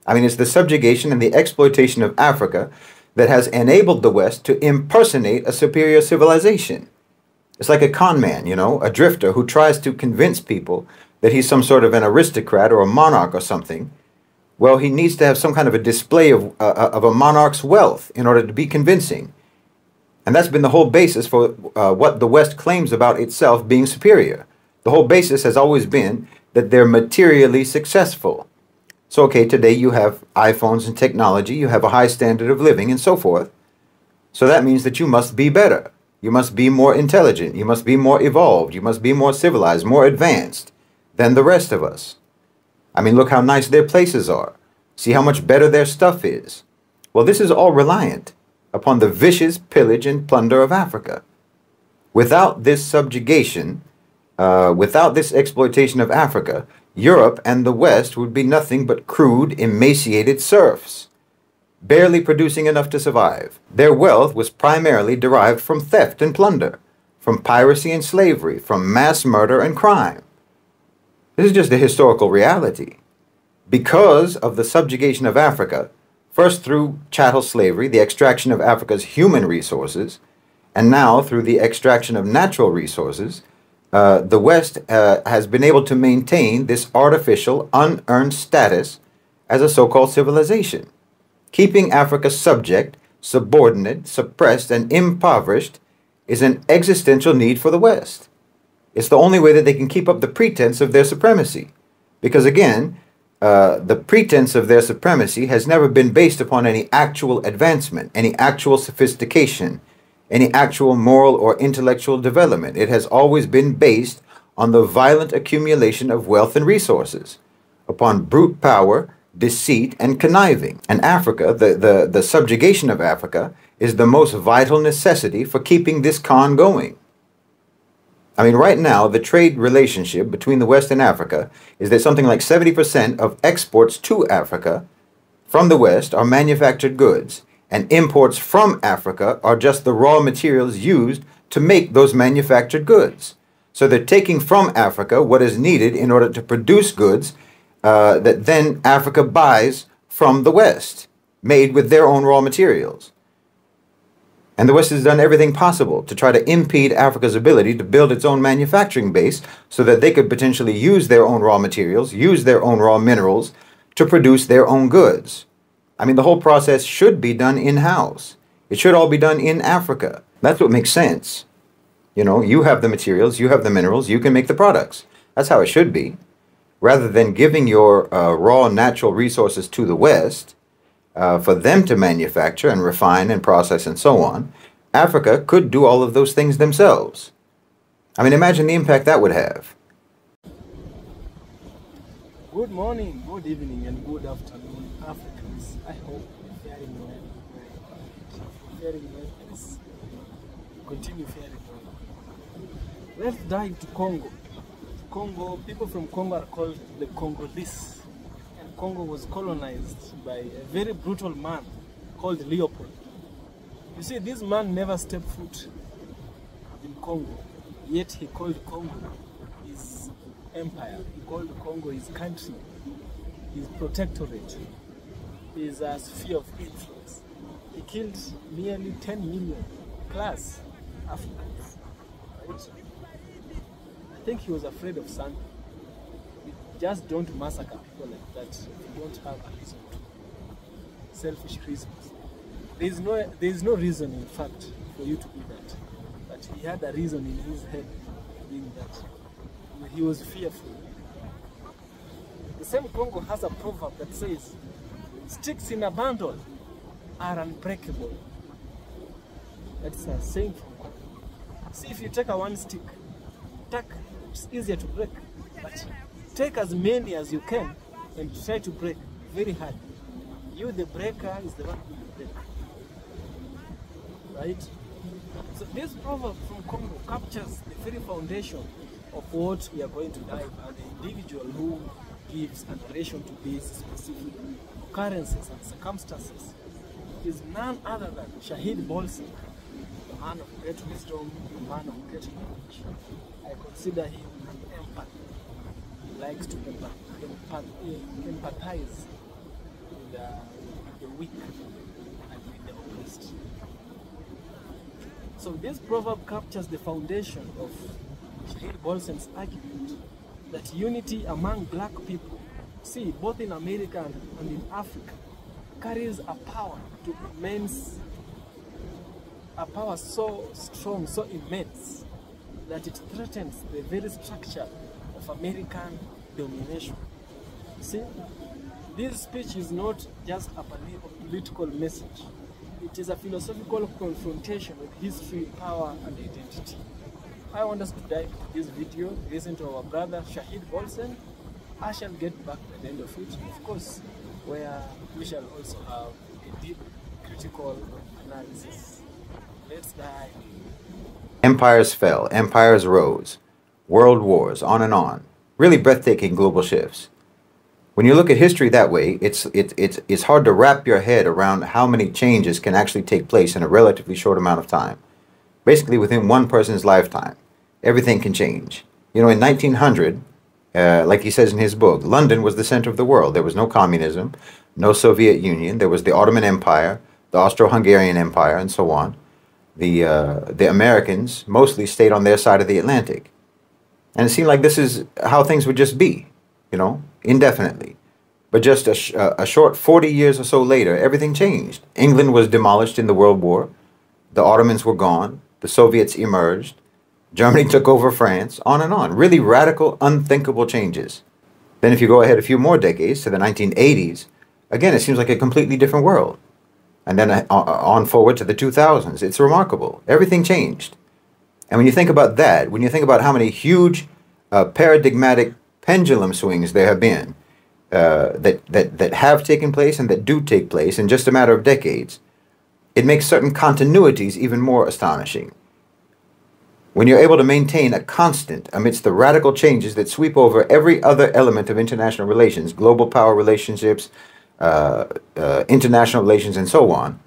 I mean, it's the subjugation and the exploitation of Africa that has enabled the West to impersonate a superior civilization. It's like a con man, you know, a drifter who tries to convince people that he's some sort of an aristocrat or a monarch or something. Well, he needs to have some kind of a display of a monarch's wealth in order to be convincing. And that's been the whole basis for what the West claims about itself being superior. The whole basis has always been that they're materially successful. So, okay, today you have iPhones and technology, you have a high standard of living and so forth. So that means that you must be better. You must be more intelligent. You must be more evolved. You must be more civilized, more advanced than the rest of us. I mean, look how nice their places are. See how much better their stuff is. Well, this is all reliant upon the vicious pillage and plunder of Africa. Without this subjugation, without this exploitation of Africa, Europe and the West would be nothing but crude, emaciated serfs, barely producing enough to survive. Their wealth was primarily derived from theft and plunder, from piracy and slavery, from mass murder and crime. This is just a historical reality. Because of the subjugation of Africa, first through chattel slavery, the extraction of Africa's human resources, and now through the extraction of natural resources, the West has been able to maintain this artificial, unearned status as a so-called civilization. Keeping Africa subject, subordinate, suppressed, and impoverished is an existential need for the West. It's the only way that they can keep up the pretense of their supremacy. Because again, the pretense of their supremacy has never been based upon any actual advancement, any actual sophistication, any actual moral or intellectual development. It has always been based on the violent accumulation of wealth and resources, upon brute power, deceit, and conniving. And Africa, the subjugation of Africa, is the most vital necessity for keeping this con going. I mean, right now, the trade relationship between the West and Africa is that something like 70% of exports to Africa from the West are manufactured goods, and imports from Africa are just the raw materials used to make those manufactured goods. So they're taking from Africa what is needed in order to produce goods that then Africa buys from the West, made with their own raw materials. And the West has done everything possible to try to impede Africa's ability to build its own manufacturing base so that they could potentially use their own raw materials, use their own raw minerals to produce their own goods. I mean, the whole process should be done in-house. It should all be done in Africa. That's what makes sense. You know, you have the materials, you have the minerals, you can make the products. That's how it should be. Rather than giving your raw natural resources to the West, for them to manufacture and refine and process and so on, Africa could do all of those things themselves. I mean, imagine the impact that would have. Good morning, good evening, and good afternoon, Africans. I hope you're faring well. Faring well, please continue faring well. Let's dive to Congo. Congo, people from Congo are called the Congolese. Congo was colonized by a very brutal man called Leopold. You see, this man never stepped foot in Congo, yet he called Congo his empire. He called Congo his country, his protectorate, his sphere of influence. He killed nearly 10 million plus Africans. Right? I think he was afraid of something. Just don't massacre people like that if you don't have a reason to. Selfish reasons. There is no reason, in fact, for you to do that. But he had a reason in his head doing that. He was fearful. The same Congo has a proverb that says, sticks in a bundle are unbreakable. That's a saying from Congo. See, if you take a one stick, it's easier to break. But take as many as you can and try to break very hard. You, the breaker, is the one who will break. Right? So this proverb from Congo captures the very foundation of what we are going to dive, and the individual who gives a narration to these specific occurrences and circumstances is none other than Shahid Bolsi, a man of great wisdom, a man of great knowledge. I consider him an empath. Likes to empathize weak and with the oppressed. So this proverb captures the foundation of Shahid Bolsen's argument that unity among black people, see, both in America and in Africa, carries a power to immense, a power so strong, so immense, that it threatens the very structure of American domination. See, this speech is not just a political message. It is a philosophical confrontation with history, power, and identity. I want us to dive into this video, listen to our brother Shahid Bolsen. I shall get back at the end of it, of course, where we shall also have a deep critical analysis. Let's dive. Empires fell, empires rose, world wars, on and on. Really breathtaking global shifts. When you look at history that way, it's hard to wrap your head around how many changes can actually take place in a relatively short amount of time. Basically, within one person's lifetime, everything can change. You know, in 1900, like he says in his book, London was the center of the world. There was no communism, no Soviet Union. There was the Ottoman Empire, the Austro-Hungarian Empire, and so on. The Americans mostly stayed on their side of the Atlantic. And it seemed like this is how things would just be, you know, indefinitely. But just a short 40 years or so later, everything changed. England was demolished in the World War. The Ottomans were gone. The Soviets emerged. Germany took over France, on and on. Really radical, unthinkable changes. Then if you go ahead a few more decades to the 1980s, again, it seems like a completely different world. And then on forward to the 2000s, it's remarkable. Everything changed. And when you think about that, when you think about how many huge paradigmatic pendulum swings there have been that have taken place and that do take place in just a matter of decades, it makes certain continuities even more astonishing. When you're able to maintain a constant amidst the radical changes that sweep over every other element of international relations, global power relationships, international relations, and so on,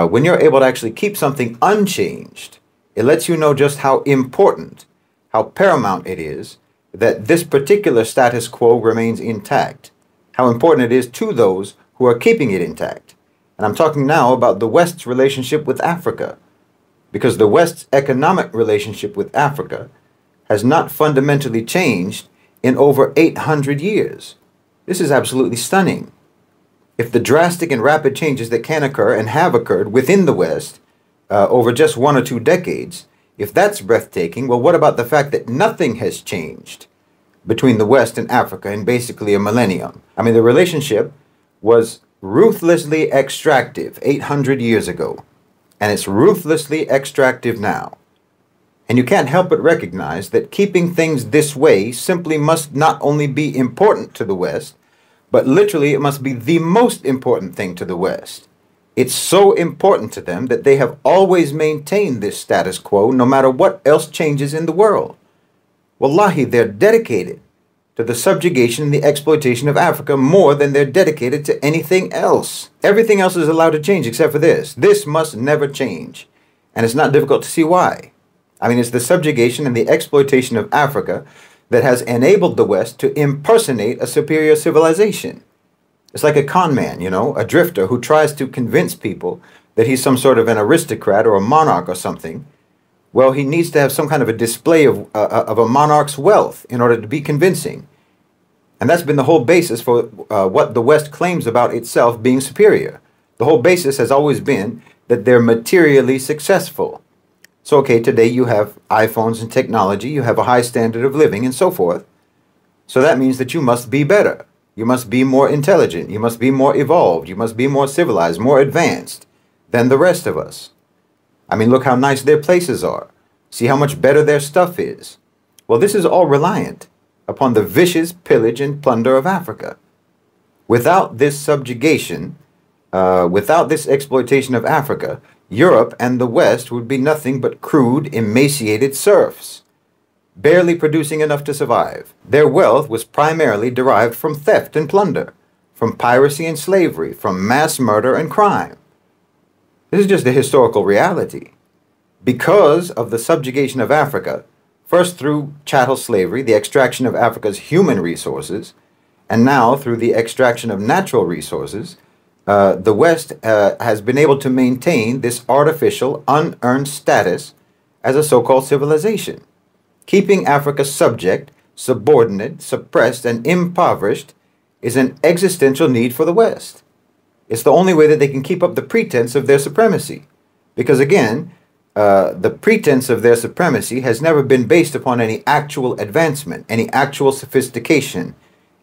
when you're able to actually keep something unchanged, it lets you know just how important, how paramount it is that this particular status quo remains intact, how important it is to those who are keeping it intact. And I'm talking now about the West's relationship with Africa, because the West's economic relationship with Africa has not fundamentally changed in over 800 years. This is absolutely stunning. If the drastic and rapid changes that can occur and have occurred within the West over just 1 or 2 decades, if that's breathtaking, well, what about the fact that nothing has changed between the West and Africa in basically a millennium? I mean, the relationship was ruthlessly extractive 800 years ago, and it's ruthlessly extractive now. And you can't help but recognize that keeping things this way simply must not only be important to the West, but literally it must be the most important thing to the West. It's so important to them that they have always maintained this status quo no matter what else changes in the world. Wallahi, they're dedicated to the subjugation and the exploitation of Africa more than they're dedicated to anything else. Everything else is allowed to change except for this. This must never change. And it's not difficult to see why. I mean, it's the subjugation and the exploitation of Africa that has enabled the West to impersonate a superior civilization. It's like a con man, you know, a drifter who tries to convince people that he's some sort of an aristocrat or a monarch or something. Well, he needs to have some kind of a display of a monarch's wealth in order to be convincing. And that's been the whole basis for what the West claims about itself being superior. The whole basis has always been that they're materially successful. So, okay, today you have iPhones and technology, you have a high standard of living and so forth. So that means that you must be better. You must be more intelligent. You must be more evolved. You must be more civilized, more advanced than the rest of us. I mean, look how nice their places are. See how much better their stuff is. Well, this is all reliant upon the vicious pillage and plunder of Africa. Without this subjugation, without this exploitation of Africa, Europe and the West would be nothing but crude, emaciated serfs, barely producing enough to survive. Their wealth was primarily derived from theft and plunder, from piracy and slavery, from mass murder and crime. This is just a historical reality. Because of the subjugation of Africa, first through chattel slavery, the extraction of Africa's human resources, and now through the extraction of natural resources, the West has been able to maintain this artificial, unearned status as a so-called civilization. Keeping Africa subject, subordinate, suppressed, and impoverished is an existential need for the West. It's the only way that they can keep up the pretense of their supremacy. Because again, the pretense of their supremacy has never been based upon any actual advancement, any actual sophistication,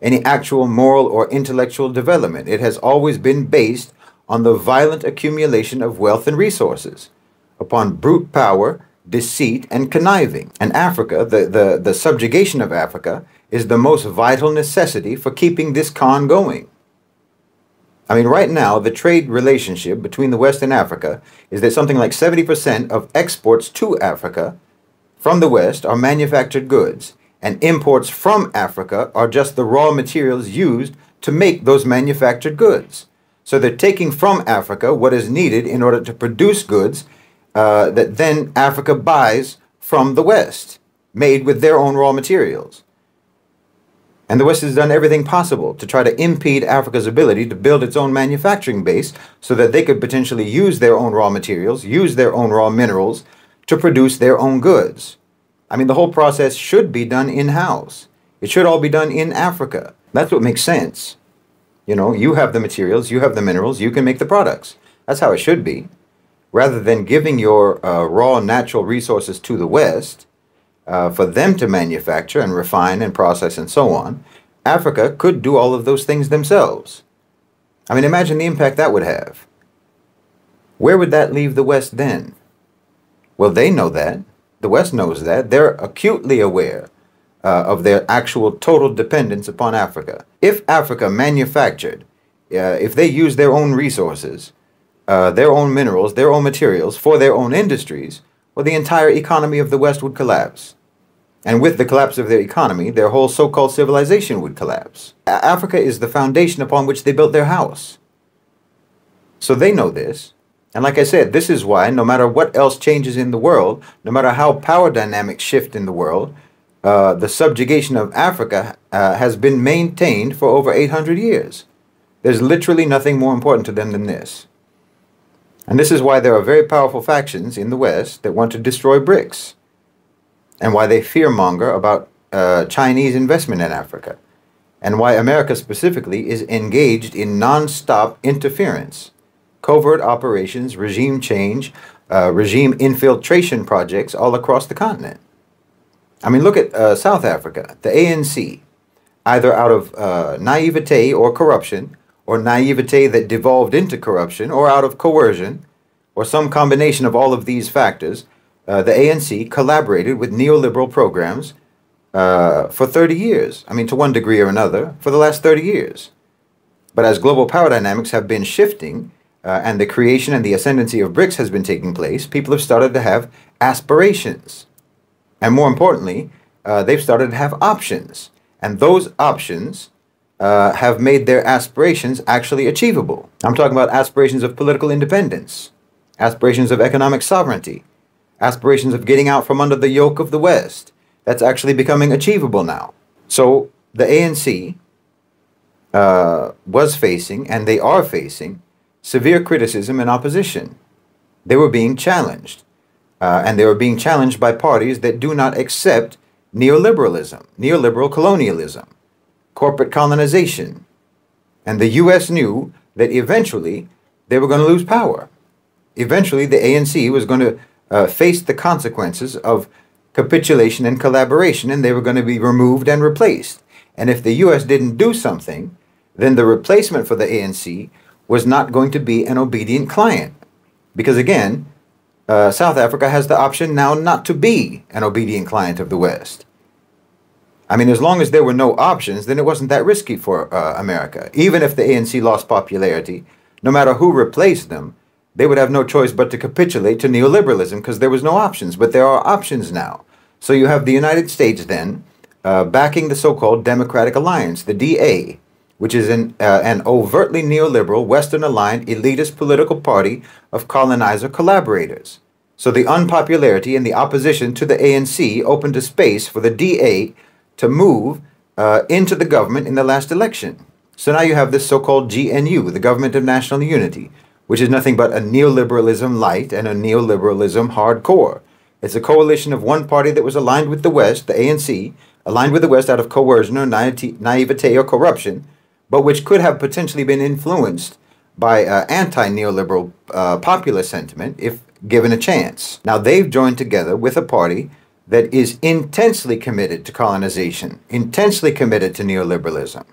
any actual moral or intellectual development. It has always been based on the violent accumulation of wealth and resources, upon brute power, deceit, and conniving. And Africa, the subjugation of Africa, is the most vital necessity for keeping this con going. I mean, right now, the trade relationship between the West and Africa is that something like 70% of exports to Africa from the West are manufactured goods, and imports from Africa are just the raw materials used to make those manufactured goods. So they're taking from Africa what is needed in order to produce goods that then Africa buys from the West, made with their own raw materials. And the West has done everything possible to try to impede Africa's ability to build its own manufacturing base so that they could potentially use their own raw materials, use their own raw minerals to produce their own goods. I mean, the whole process should be done in-house. It should all be done in Africa. That's what makes sense. You know, you have the materials, you have the minerals, you can make the products. That's how it should be. Rather than giving your raw natural resources to the West for them to manufacture and refine and process and so on, Africa could do all of those things themselves. I mean, imagine the impact that would have. Where would that leave the West then? Well, they know that. The West knows that. They're acutely aware of their actual total dependence upon Africa. If Africa manufactured, if they used their own resources, their own minerals, their own materials for their own industries, well, the entire economy of the West would collapse. And with the collapse of their economy, their whole so-called civilization would collapse. Africa is the foundation upon which they built their house. So they know this. And like I said, this is why no matter what else changes in the world, no matter how power dynamics shift in the world, the subjugation of Africa has been maintained for over 800 years. There's literally nothing more important to them than this. And this is why there are very powerful factions in the West that want to destroy BRICS, and why they fearmonger about Chinese investment in Africa, and why America specifically is engaged in non-stop interference, covert operations, regime change, regime infiltration projects all across the continent. I mean, look at South Africa, the ANC, either out of naivete or corruption, or naivete that devolved into corruption, or out of coercion, or some combination of all of these factors, the ANC collaborated with neoliberal programs for 30 years. I mean, to one degree or another, for the last 30 years. But as global power dynamics have been shifting, and the creation and the ascendancy of BRICS has been taking place, people have started to have aspirations. And more importantly, they've started to have options. And those options have made their aspirations actually achievable. I'm talking about aspirations of political independence, aspirations of economic sovereignty, aspirations of getting out from under the yoke of the West. That's actually becoming achievable now. So the ANC was facing, and they are facing, severe criticism and opposition. They were being challenged. And they were being challenged by parties that do not accept neoliberalism, neoliberal colonialism, corporate colonization. And the U.S. knew that eventually they were going to lose power. Eventually the ANC was going to face the consequences of capitulation and collaboration, and they were going to be removed and replaced. And if the U.S. didn't do something, then the replacement for the ANC was not going to be an obedient client. Because again, South Africa has the option now not to be an obedient client of the West. I mean, as long as there were no options, then it wasn't that risky for America. Even if the ANC lost popularity, no matter who replaced them, they would have no choice but to capitulate to neoliberalism because there was no options. But there are options now. So you have the United States then backing the so-called Democratic Alliance, the DA, which is an overtly neoliberal, Western-aligned, elitist political party of colonizer collaborators. So the unpopularity and the opposition to the ANC opened a space for the DA to move into the government in the last election. So now you have this so-called GNU, the Government of National Unity, which is nothing but a neoliberalism light and a neoliberalism hardcore. It's a coalition of one party that was aligned with the West, the ANC, aligned with the West out of coercion or naivete or corruption, but which could have potentially been influenced by anti-neoliberal populist sentiment if given a chance. Now they've joined together with a party that is intensely committed to colonization, intensely committed to neoliberalism.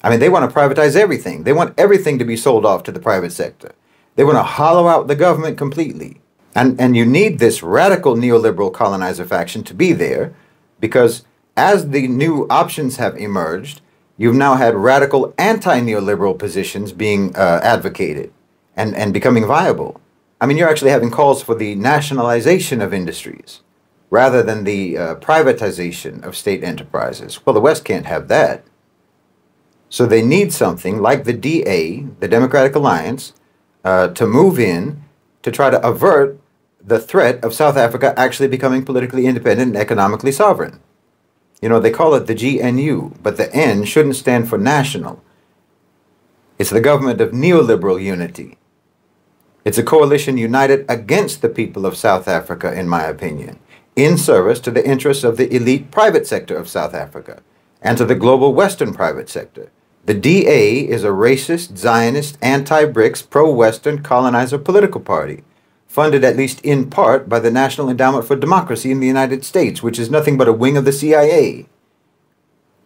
I mean, they want to privatize everything. They want everything to be sold off to the private sector. They want to hollow out the government completely. And you need this radical neoliberal colonizer faction to be there, because as the new options have emerged, you've now had radical anti-neoliberal positions being advocated and becoming viable. I mean, you're actually having calls for the nationalization of industries rather than the privatization of state enterprises. Well, the West can't have that. So they need something like the DA, the Democratic Alliance, to move in to try to avert the threat of South Africa actually becoming politically independent and economically sovereign. You know, they call it the GNU, but the N shouldn't stand for national. It's the government of neoliberal unity. It's a coalition united against the people of South Africa, in my opinion, in service to the interests of the elite private sector of South Africa and to the global Western private sector. The DA is a racist, Zionist, anti-BRICS, pro-Western colonizer political party, funded at least in part by the National Endowment for Democracy in the United States, which is nothing but a wing of the CIA,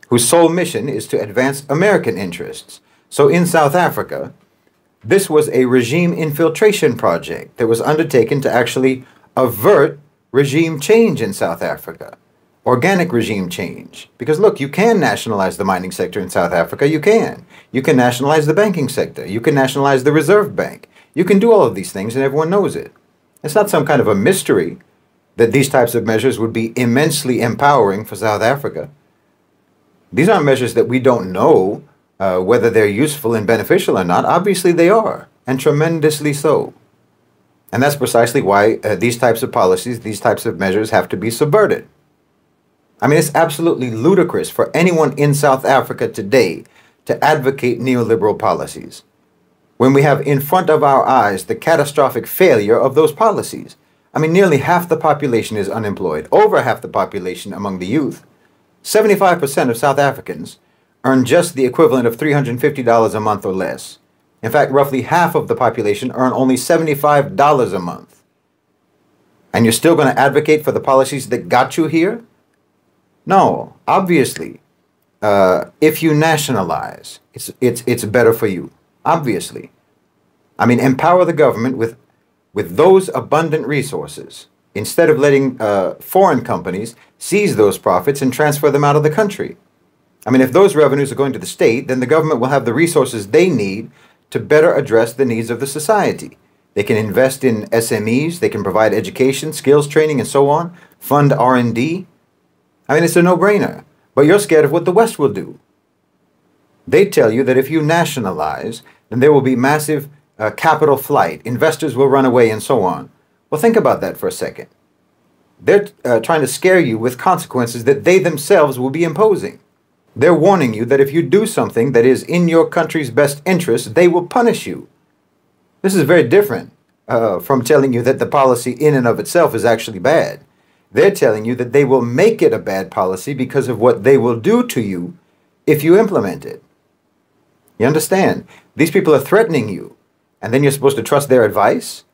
whose sole mission is to advance American interests. So in South Africa, this was a regime infiltration project that was undertaken to actually avert regime change in South Africa. Organic regime change. Because look, you can nationalize the mining sector in South Africa. You can. You can nationalize the banking sector. You can nationalize the Reserve Bank. You can do all of these things and everyone knows it. It's not some kind of a mystery that these types of measures would be immensely empowering for South Africa. These aren't measures that we don't know whether they're useful and beneficial or not. Obviously they are, and tremendously so. And that's precisely why these types of policies, these types of measures have to be subverted. I mean, it's absolutely ludicrous for anyone in South Africa today to advocate neoliberal policies when we have in front of our eyes the catastrophic failure of those policies. I mean, nearly half the population is unemployed, over half the population among the youth. 75% of South Africans earn just the equivalent of $350 a month or less. In fact, roughly half of the population earn only $75 a month. And you're still going to advocate for the policies that got you here? No, obviously, if you nationalize, it's better for you. Obviously. I mean, empower the government with those abundant resources instead of letting foreign companies seize those profits and transfer them out of the country. I mean, if those revenues are going to the state, then the government will have the resources they need to better address the needs of the society. They can invest in SMEs, they can provide education, skills training, and so on, fund R&D. I mean, it's a no-brainer. But you're scared of what the West will do. They tell you that if you nationalize, then there will be massive capital flight, investors will run away, and so on. Well, think about that for a second. They're trying to scare you with consequences that they themselves will be imposing. They're warning you that if you do something that is in your country's best interest, they will punish you. This is very different from telling you that the policy in and of itself is actually bad. They're telling you that they will make it a bad policy because of what they will do to you if you implement it. You understand? These people are threatening you, and then you're supposed to trust their advice?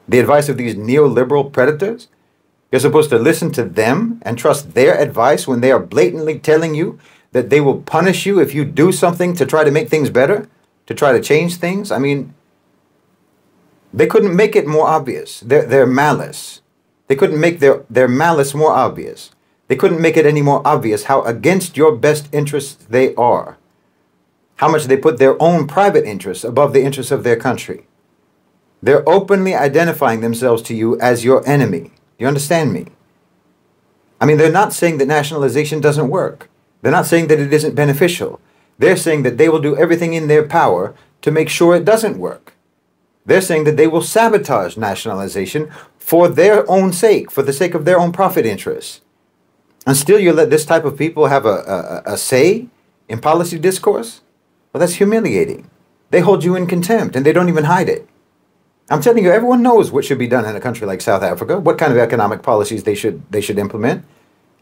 The advice of these neoliberal predators? You're supposed to listen to them and trust their advice when they are blatantly telling you that they will punish you if you do something to try to make things better, to try to change things? I mean, they couldn't make it more obvious, their malice. They couldn't make their malice more obvious. They couldn't make it any more obvious how against your best interests they are. How much they put their own private interests above the interests of their country. They're openly identifying themselves to you as your enemy. Do you understand me? I mean, they're not saying that nationalization doesn't work. They're not saying that it isn't beneficial. They're saying that they will do everything in their power to make sure it doesn't work. They're saying that they will sabotage nationalization for their own sake, for the sake of their own profit interests. And still you let this type of people have a say in policy discourse, well, that's humiliating. They hold you in contempt and they don't even hide it. I'm telling you, everyone knows what should be done in a country like South Africa, what kind of economic policies they should implement.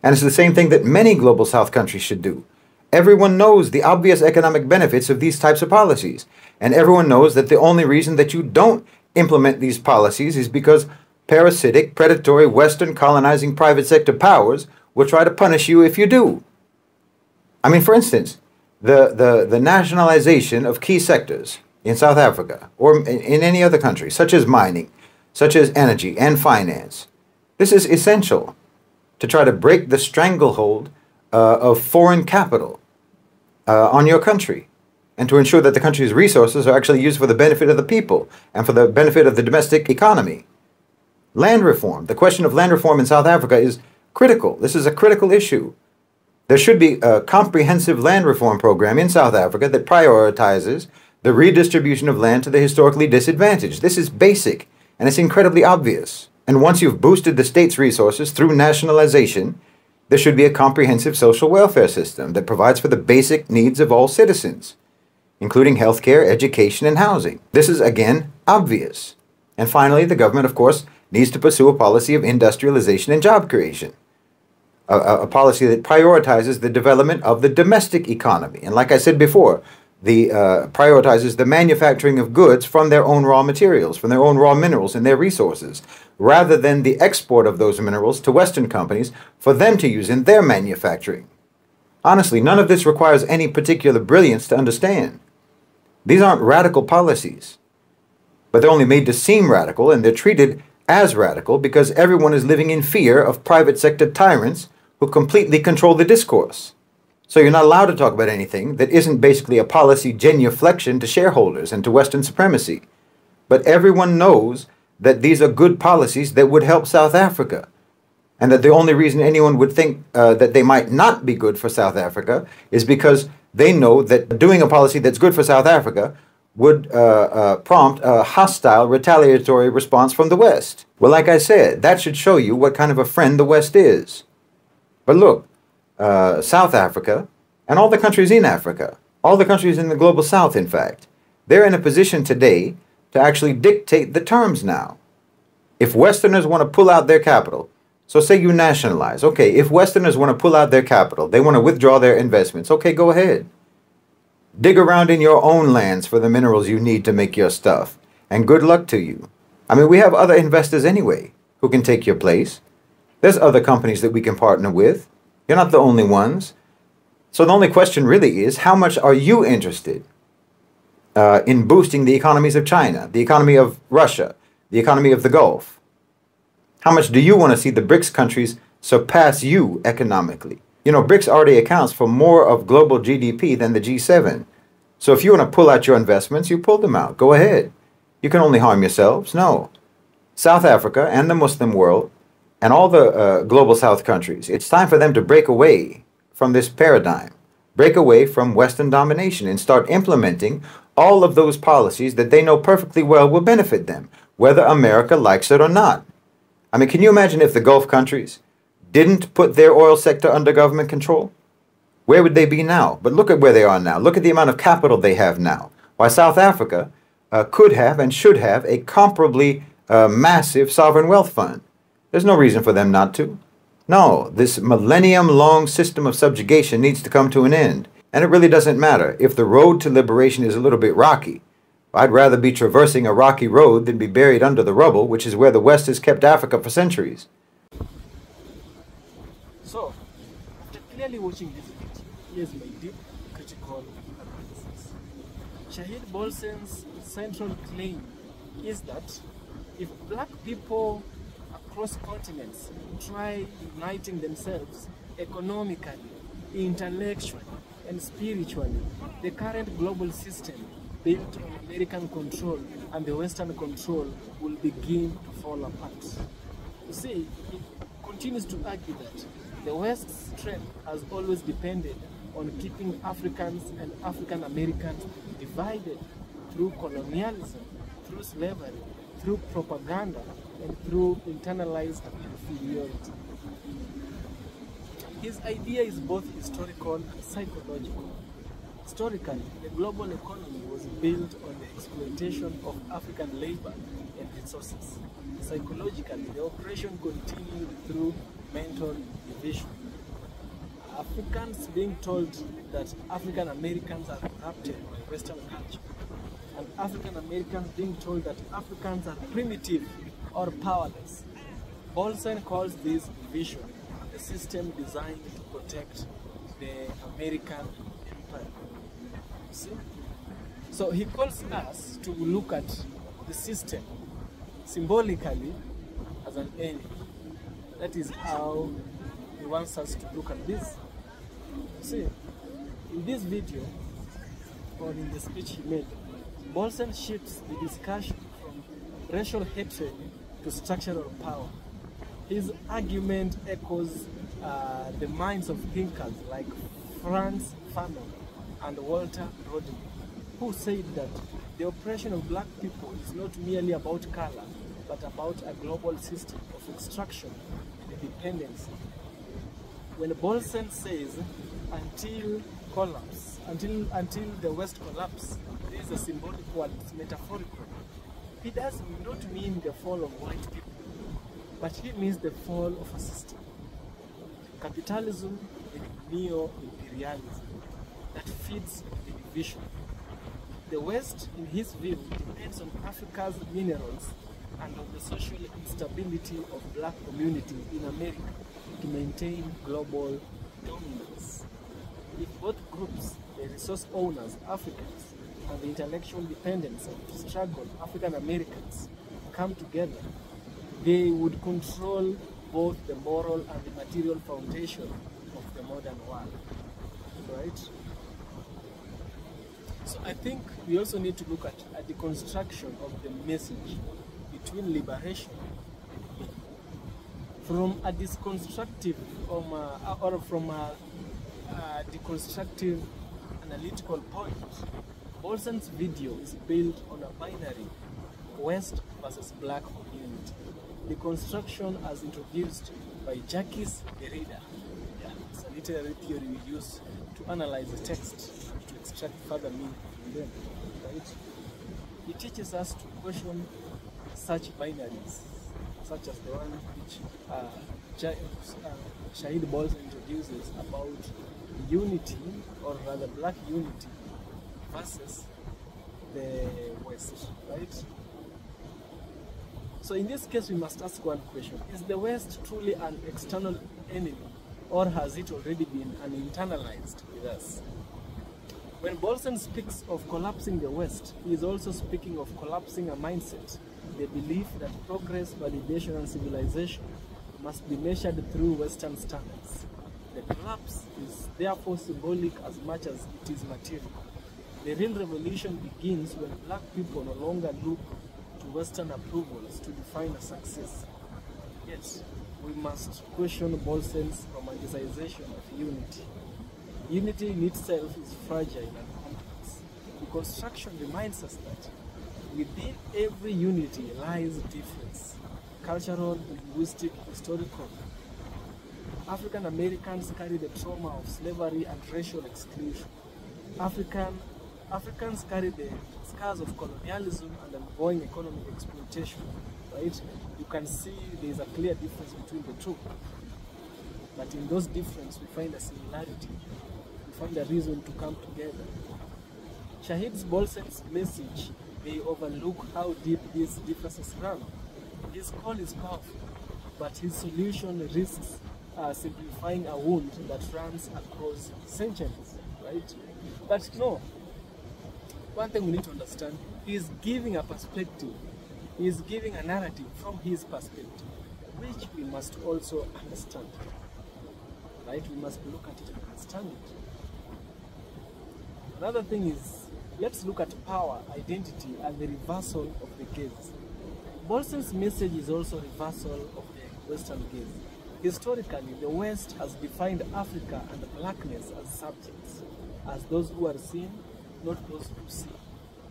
And it's the same thing that many global South countries should do. Everyone knows the obvious economic benefits of these types of policies. And everyone knows that the only reason that you don't implement these policies is because parasitic, predatory, Western colonizing private sector powers will try to punish you if you do. I mean, for instance, the nationalization of key sectors in South Africa or in any other country, such as mining, such as energy and finance. This is essential to try to break the stranglehold of foreign capital on your country and to ensure that the country's resources are actually used for the benefit of the people and for the benefit of the domestic economy. Land reform. The question of land reform in South Africa is critical. This is a critical issue. There should be a comprehensive land reform program in South Africa that prioritizes the redistribution of land to the historically disadvantaged. This is basic, and it's incredibly obvious. And once you've boosted the state's resources through nationalization, there should be a comprehensive social welfare system that provides for the basic needs of all citizens, including healthcare, education, and housing. This is, again, obvious. And finally, the government, of course, needs to pursue a policy of industrialization and job creation. A policy that prioritizes the development of the domestic economy. And like I said before, prioritizes the manufacturing of goods from their own raw materials, from their own raw minerals and their resources, rather than the export of those minerals to Western companies for them to use in their manufacturing. Honestly, none of this requires any particular brilliance to understand. These aren't radical policies, but they're only made to seem radical, and they're treated as radical because everyone is living in fear of private sector tyrants who completely control the discourse. So you're not allowed to talk about anything that isn't basically a policy genuflection to shareholders and to Western supremacy. But everyone knows that these are good policies that would help South Africa, and that the only reason anyone would think that they might not be good for South Africa is because they know that doing a policy that's good for South Africa would prompt a hostile, retaliatory response from the West. Well, like I said, that should show you what kind of a friend the West is. But look, South Africa, and all the countries in Africa, all the countries in the global South, in fact, they're in a position today to actually dictate the terms now. If Westerners want to pull out their capital, so say you nationalize, okay, if Westerners want to pull out their capital, they want to withdraw their investments, okay, go ahead. Dig around in your own lands for the minerals you need to make your stuff, and good luck to you. I mean, we have other investors anyway who can take your place. There's other companies that we can partner with. You're not the only ones. So the only question really is, how much are you interested in boosting the economies of China, the economy of Russia, the economy of the Gulf? How much do you want to see the BRICS countries surpass you economically? You know, BRICS already accounts for more of global GDP than the G7. So if you want to pull out your investments, you pull them out. Go ahead. You can only harm yourselves. No. South Africa and the Muslim world and all the global South countries, it's time for them to break away from this paradigm, break away from Western domination and start implementing all of those policies that they know perfectly well will benefit them, whether America likes it or not. I mean, can you imagine if the Gulf countries didn't put their oil sector under government control? Where would they be now? But look at where they are now. Look at the amount of capital they have now. Why, South Africa could have and should have a comparably massive sovereign wealth fund. There's no reason for them not to. No, this millennium-long system of subjugation needs to come to an end. And it really doesn't matter if the road to liberation is a little bit rocky. I'd rather be traversing a rocky road than be buried under the rubble, which is where the West has kept Africa for centuries. So, after clearly watching this video, here's my deep critical analysis. Shahid Bolsen's central claim is that if black people across continents try uniting themselves economically, intellectually, and spiritually, the current global system built on American control and the Western control will begin to fall apart. You see, it continues to argue that the West's strength has always depended on keeping Africans and African Americans divided through colonialism, through slavery, through propaganda, and through internalized inferiority. His idea is both historical and psychological. Historically, the global economy was built on the exploitation of African labor and resources. Psychologically, the operation continued through mental division. Africans being told that African Americans are corrupted by Western culture, and African Americans being told that Africans are primitive or powerless. Bolsen calls this division a system designed to protect the American empire. See? So he calls us to look at the system symbolically as an enemy. That is how he wants us to look at this. See, in this video, or in the speech he made, Bolsen shifts the discussion from racial hatred to structural power. His argument echoes the minds of thinkers like Franz Fanon and Walter Rodin, who said that the oppression of black people is not merely about color, but about a global system of extraction and dependency. When Bolsen says until the West collapse, this is a symbolic word, it's metaphorical. He does not mean the fall of white people, but he means the fall of a system. Capitalism and neo-imperialism that feeds the division. The West, in his view, depends on Africa's minerals and on the social instability of black communities in America to maintain global dominance. If both groups, the resource owners, Africans, and the intellectual dependents of the struggle, African Americans, come together, they would control both the moral and the material foundation of the modern world. Right? So I think we also need to look at a deconstruction of the message between liberation and freedom. From a deconstructive deconstructive analytical point, Bolsen's video is built on a binary West versus Black community. Deconstruction as introduced by Jacques Derrida. Yeah, it's a literary theory we use to analyze the text, to extract further meaning from them. Right? It teaches us to question such binaries, such as the one which Shahid Bolsen introduces about unity, or rather black unity, versus the West, right? So in this case, we must ask one question. Is the West truly an external enemy, or has it already been internalized with us? When Bolsen speaks of collapsing the West, he is also speaking of collapsing a mindset, the belief that progress, validation, and civilization must be measured through Western standards. The collapse is therefore symbolic as much as it is material. The real revolution begins when black people no longer look to Western approvals to define a success. Yet, we must question Bolsen's romanticization of unity. Unity in itself is fragile and complex. Deconstruction reminds us that within every unity lies difference, cultural, linguistic, historical. African Americans carry the trauma of slavery and racial exclusion. Africans carry the scars of colonialism and ongoing economic exploitation. Right? You can see there is a clear difference between the two. But in those differences, we find a similarity. We find a reason to come together. Shahid Bolsen's message may overlook how deep these differences run. His call is powerful, but his solution risks simplifying a wound that runs across centuries, right? But no, one thing we need to understand, he is giving a perspective, he is giving a narrative from his perspective, which we must also understand, right? We must look at it and understand it. Another thing is, let's look at power, identity, and the reversal of the gaze. Bolsen's message is also reversal of the Western gaze. Historically, the West has defined Africa and blackness as subjects, as those who are seen, not those who see.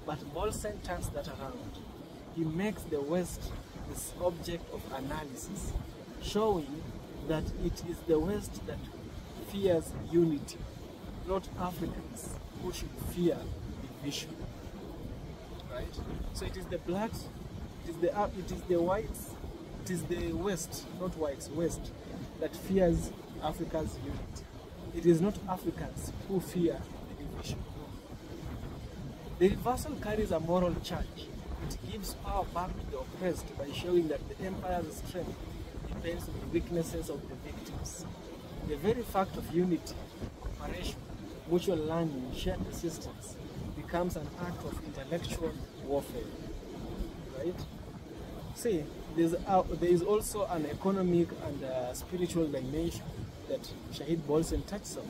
But Bolsen turns that around. He makes the West this object of analysis, showing that it is the West that fears unity, not Africans. who should fear division, right? So it is the blacks, it is the whites, it is the West, not whites, West, that fears Africa's unity. It is not Africans who fear the division. The reversal carries a moral charge. It gives power back to the oppressed by showing that the empire's strength depends on the weaknesses of the victims. The very fact of unity, cooperation, mutual learning, shared resistance becomes an act of intellectual warfare, right? See, there is also an economic and spiritual dimension that Shahid Bolsen touches on.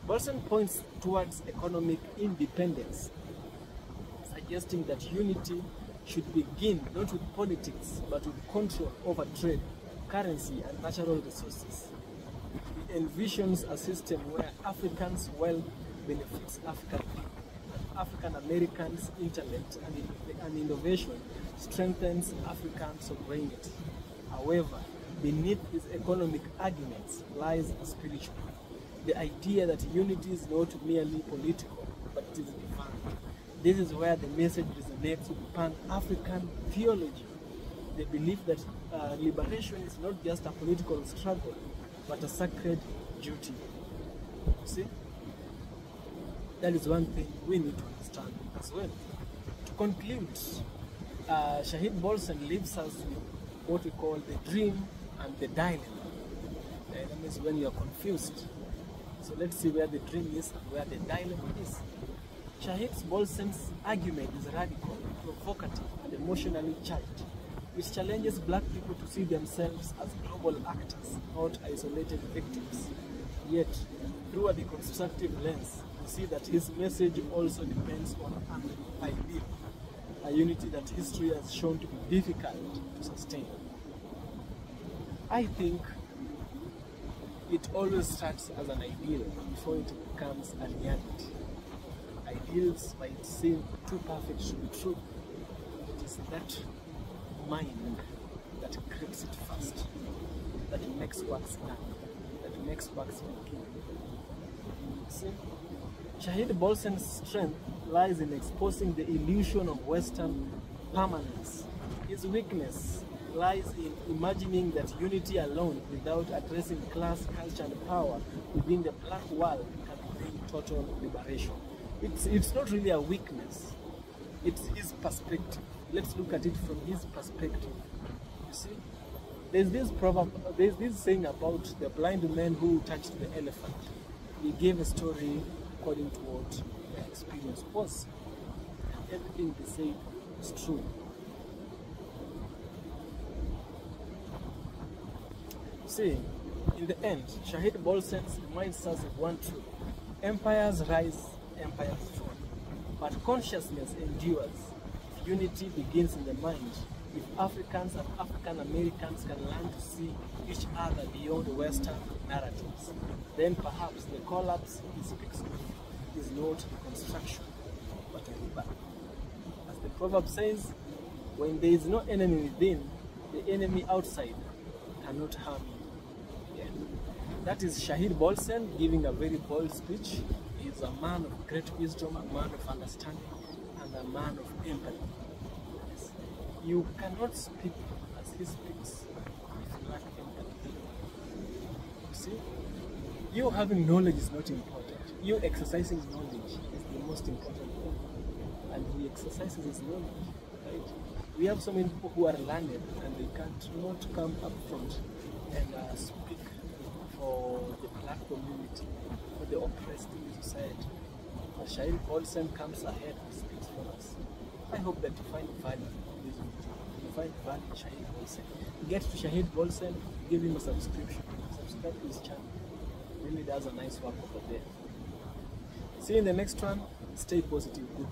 Bolsen points towards economic independence, suggesting that unity should begin not with politics but with control over trade, currency, and natural resources. He envisions a system where Africans' wealth benefits African people, and African Americans' intellect and innovation strengthens African sovereignty. However, beneath his economic arguments lies a spiritual. The idea that unity is not merely political, but it is divine. This is where the message resonates with Pan-African theology. The belief that liberation is not just a political struggle, but a sacred duty. You see? That is one thing we need to understand as well. To conclude, Shahid Bolsen leaves us with what we call the dream and the dilemma. The dilemma is when you are confused. So let's see where the dream is and where the dilemma is. Shahid Bolsen's argument is radical, provocative, and emotionally charged. It challenges black people to see themselves as global actors, not isolated victims. Yet, through a deconstructive lens, we see that his message also depends on an ideal, a unity that history has shown to be difficult to sustain. I think it always starts as an ideal before it becomes a reality. Ideals might seem too perfect to be true. It is that mind that creates it first, that makes works done, that makes works begin. See, Shahid Bolsen's strength lies in exposing the illusion of Western permanence. His weakness lies in imagining that unity alone, without addressing class, culture, and power within the black world, can bring total liberation. It's not really a weakness, it's his perspective. Let's look at it from his perspective. You see, there's this saying about the blind man who touched the elephant. He gave a story according to what the experience was. And everything they said was true. See, in the end, Shahid Bolsen reminds us of one truth. Empires rise, empires fall. But consciousness endures. If unity begins in the mind, if Africans and African Americans can learn to see each other beyond Western narratives, then perhaps the collapse he speaks of is not reconstruction, but a rebirth. As the proverb says, when there is no enemy within, the enemy outside cannot harm you. Yeah. That is Shahid Bolsen giving a very bold speech. He is a man of great wisdom, a man of understanding, and a man of empathy. Yes. You cannot speak as he speaks if you lack empathy. You see, you having knowledge is not important. You exercising knowledge is the most important thing. And he exercises his knowledge, right? We have so many people who are learned and they can't not come up front and speak for the black community, for the oppressed in the society. But Shahid Bolsen comes ahead and speaks for us. I hope that you find value in this video. You find value in Shahid Bolsen. Get to Shahid Bolsen, give him a subscription. Subscribe to his channel. He really does a nice work over there. See you in the next one. Stay positive. Good.